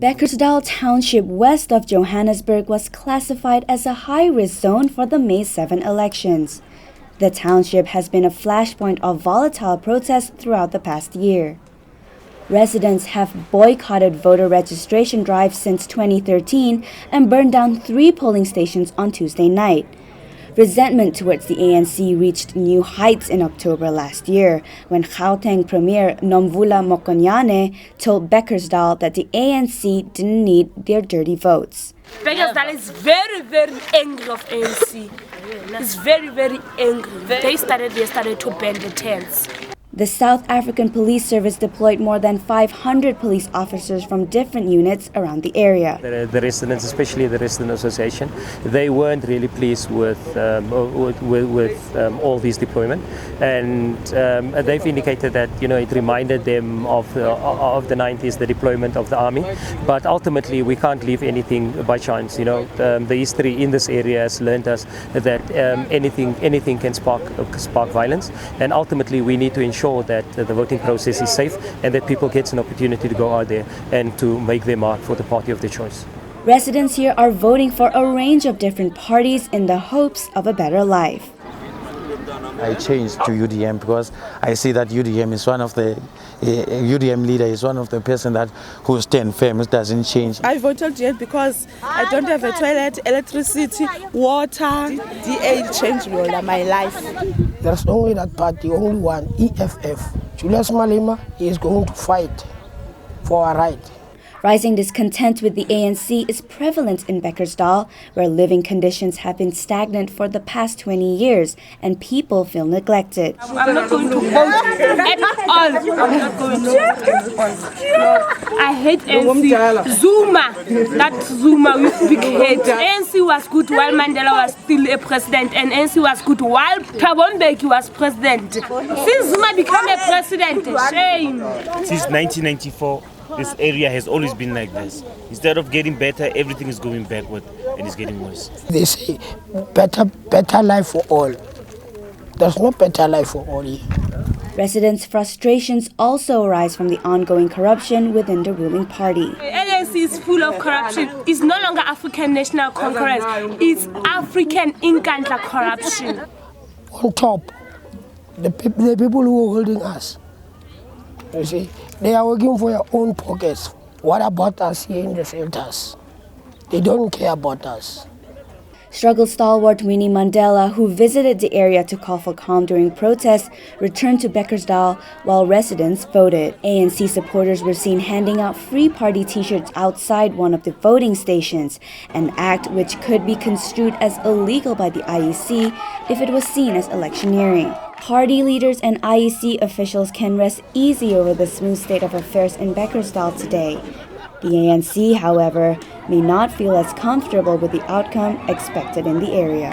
Bekkersdal township west of Johannesburg was classified as a high-risk zone for the May 7 elections. The township has been a flashpoint of volatile protests throughout the past year. Residents have boycotted voter registration drives since 2013 and burned down 3 polling stations on Tuesday night. Resentment towards the ANC reached new heights in October last year when Gauteng Premier Nomvula Mokonyane told Bekkersdal that the ANC didn't need their dirty votes. Bekkersdal is very, very angry of ANC. It's very, very angry. They started yesterday to burn the tents. The South African Police Service deployed more than 500 police officers from different units around the area. The residents, especially the resident association, they weren't really pleased with all these deployment, and they've indicated that it reminded them of the 90s, the deployment of the army. But ultimately, we can't leave anything by chance. The history in this area has learned us that anything can spark violence, and ultimately we need to ensure that the voting process is safe and that people get an opportunity to go out there and to make their mark for the party of their choice. Residents here are voting for a range of different parties in the hopes of a better life. I changed to UDM because I see that UDM is one of the UDM leader is one of the person who stand firm, doesn't change. I voted yet because I don't have a toilet, electricity, water. DA changed my life. There's only that party, only one, EFF. Julius Malema is going to fight for our right. Rising discontent with the ANC is prevalent in Bekkersdal, where living conditions have been stagnant for the past 20 years and people feel neglected. I'm not going to vote at all. I'm not going to. I hate ANC. Zuma with big head. ANC was good while Mandela was still a president, and ANC was good while Thabo Mbeki was president. Since Zuma became a president, shame. Since 1994, this area has always been like this. Instead of getting better, everything is going backward and it's getting worse. They say better life for all. There's no better life for all here. Residents' frustrations also arise from the ongoing corruption within the ruling party. ANC is full of corruption. It's no longer African National Congress. It's African Inkandla corruption. On top, the people who are holding us, you see, they are working for their own pockets. What about us here in the shelters? They don't care about us. Struggle stalwart Winnie Mandela, who visited the area to call for calm during protests, returned to Bekkersdal while residents voted. ANC supporters were seen handing out free party t-shirts outside one of the voting stations, an act which could be construed as illegal by the IEC if it was seen as electioneering. Party leaders and IEC officials can rest easy over the smooth state of affairs in Bekkersdal today. The ANC, however, may not feel as comfortable with the outcome expected in the area.